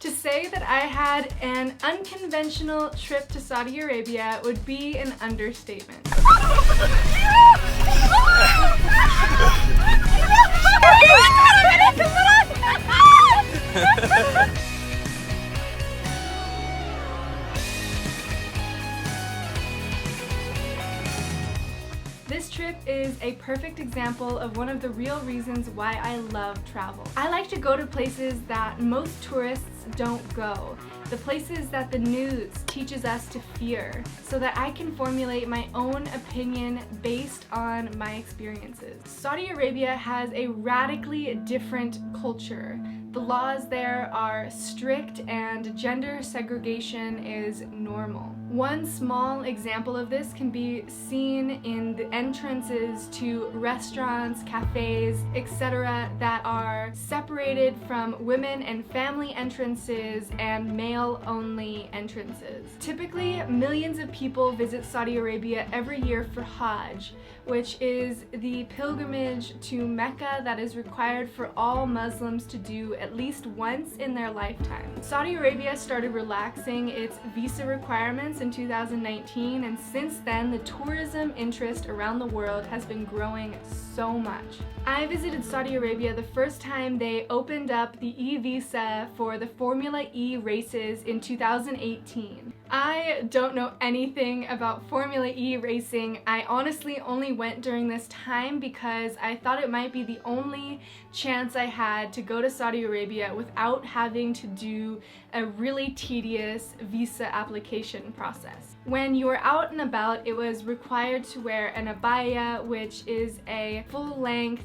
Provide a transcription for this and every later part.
To say that I had an unconventional trip to Saudi Arabia would be an understatement. This trip is a perfect example of one of the real reasons why I love travel. I like to go to places that most tourists don't go, the places that the news teaches us to fear, so that I can formulate my own opinion based on my experiences. Saudi Arabia has a radically different culture. The laws there are strict and gender segregation is normal. One small example of this can be seen in the entrances to restaurants, cafes, etc. that are separated from women and family entrances and male-only entrances. Typically, millions of people visit Saudi Arabia every year for Hajj, which is the pilgrimage to Mecca that is required for all Muslims to do at least once in their lifetime. Saudi Arabia started relaxing its visa requirements in 2019, and since then the tourism interest around the world has been growing so much. I visited Saudi Arabia the first time they opened up the e-visa for the Formula E races in 2018. I don't know anything about Formula E racing. I honestly only went during this time because I thought it might be the only chance I had to go to Saudi Arabia without having to do a really tedious visa application process. When you were out and about, it was required to wear an abaya, which is a full-length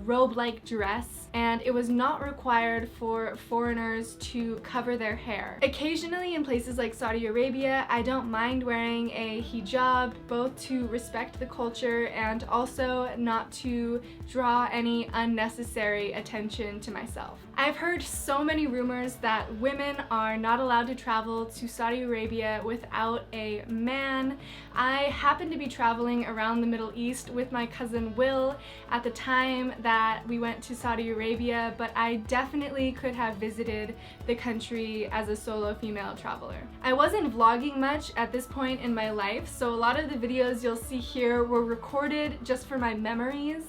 robe-like dress, and it was not required for foreigners to cover their hair. Occasionally in places like Saudi Arabia, I don't mind wearing a hijab, both to respect the culture and also not to draw any unnecessary attention to myself. I've heard so many rumors that women are not allowed to travel to Saudi Arabia without a man. I happened to be traveling around the Middle East with my cousin Will at the time that we went to Saudi Arabia, but I definitely could have visited the country as a solo female traveler. I wasn't vlogging much at this point in my life, so a lot of the videos you'll see here were recorded just for my memories,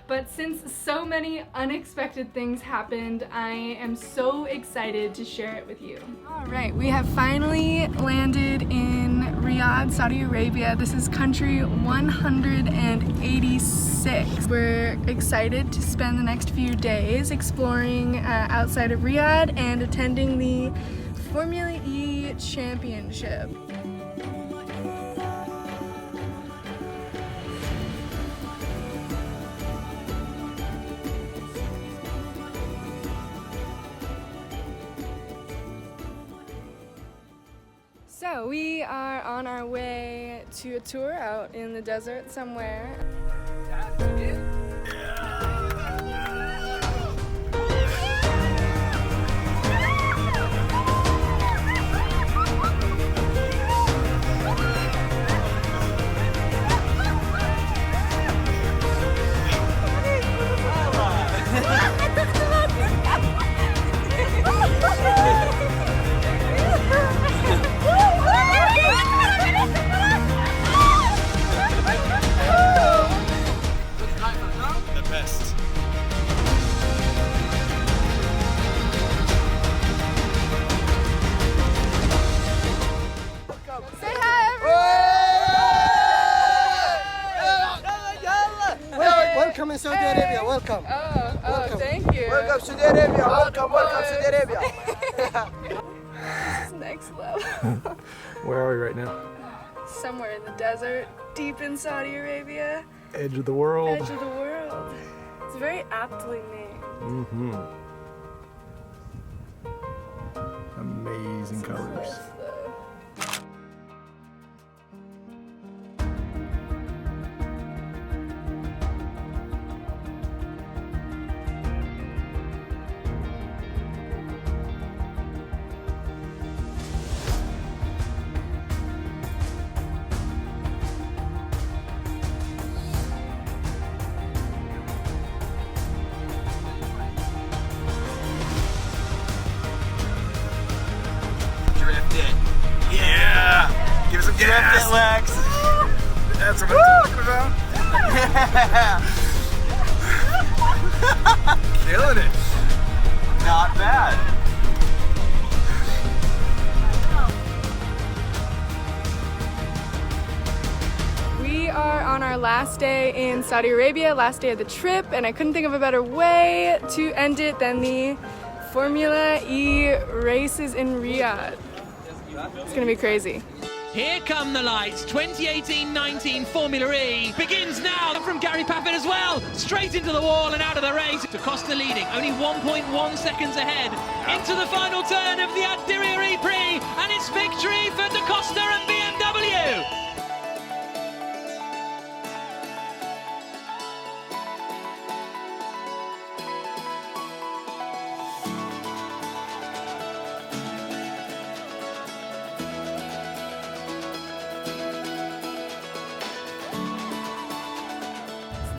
but since so many unexpected things happened, I am so excited to share it with you. Alright, we have finally landed in Riyadh, Saudi Arabia. This is country 186. We're excited to spend the next few days exploring outside of Riyadh and attending the Formula E Championship. So we are on our way to a tour out in the desert somewhere. Welcome in Saudi Arabia, welcome. Oh, thank you. Welcome Saudi Arabia, welcome Saudi Arabia. This is next level. Where are we right now? Somewhere in the desert, deep in Saudi Arabia. Edge of the world. Edge of the world. It's very aptly named. Mm-hmm. Amazing colors. Yes! It, Lex! That's what I'm talking about. Killing it. Not bad. We are on our last day in Saudi Arabia, last day of the trip, and I couldn't think of a better way to end it than the Formula E races in Riyadh. It's gonna be crazy. Here come the lights. 2018-19 Formula E begins now from Gary Paffett as well. Straight into the wall and out of the race. DaCosta leading, only 1.1 seconds ahead. Into the final turn of the Diriyah Prix, and it's victory for DaCosta and BMW.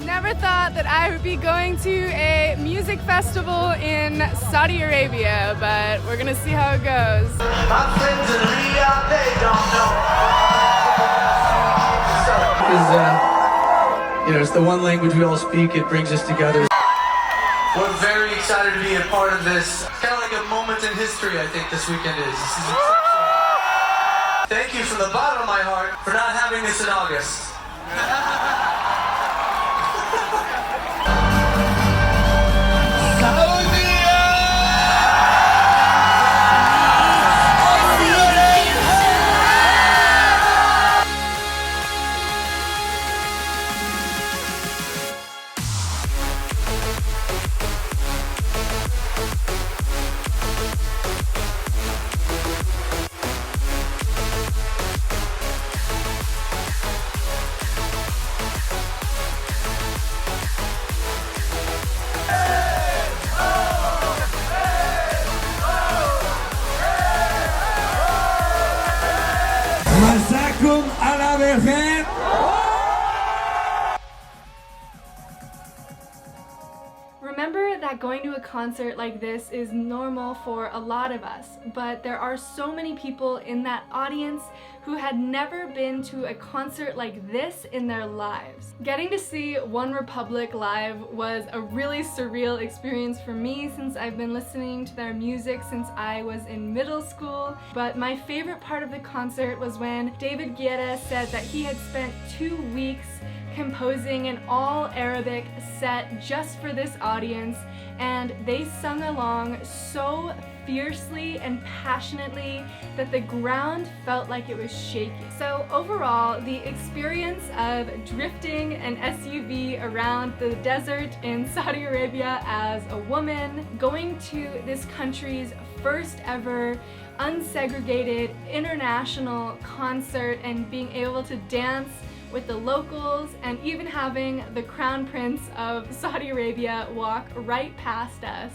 Never thought that I would be going to a music festival in Saudi Arabia, but we're gonna see how it goes. My friends in Riyadh, they don't know. Because, it's the one language we all speak, it brings us together. We're very excited to be a part of this. It's kind of like a moment in history, I think this weekend is. Thank you from the bottom of my heart for not having this in August. مساكم على بخير. Remember that going to a concert like this is normal for a lot of us, but there are so many people in that audience who had never been to a concert like this in their lives. Getting to see One Republic live was a really surreal experience for me, since I've been listening to their music since I was in middle school. But my favorite part of the concert was when David Guetta said that he had spent 2 weeks composing an all-Arabic set just for this audience, and they sung along so fiercely and passionately that the ground felt like it was shaking. So overall, the experience of drifting an SUV around the desert in Saudi Arabia as a woman, going to this country's first ever unsegregated international concert and being able to dance with the locals, and even having the Crown Prince of Saudi Arabia walk right past us,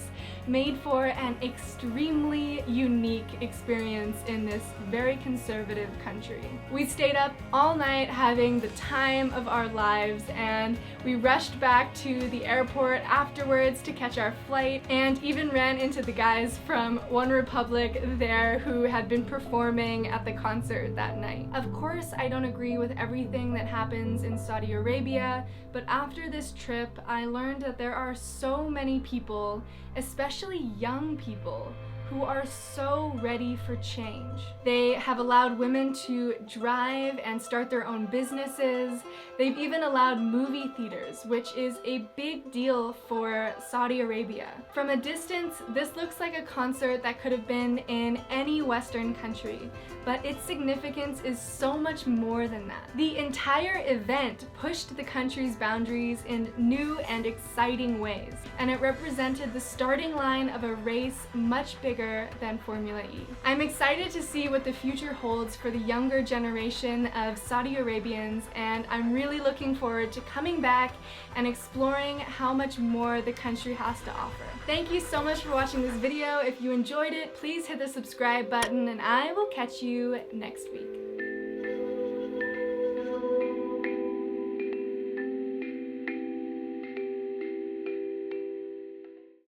made for an extremely unique experience in this very conservative country. We stayed up all night having the time of our lives, and we rushed back to the airport afterwards to catch our flight, and even ran into the guys from One Republic there who had been performing at the concert that night. Of course, I don't agree with everything that happens in Saudi Arabia, but after this trip, I learned that there are so many people, especially young people, who are so ready for change. They have allowed women to drive and start their own businesses. They've even allowed movie theaters, which is a big deal for Saudi Arabia. From a distance, this looks like a concert that could have been in any Western country, but its significance is so much more than that. The entire event pushed the country's boundaries in new and exciting ways, and it represented the starting line of a race much bigger than Formula E. I'm excited to see what the future holds for the younger generation of Saudi Arabians, and I'm really looking forward to coming back and exploring how much more the country has to offer. Thank you so much for watching this video. If you enjoyed it, please hit the subscribe button, and I will catch you next week.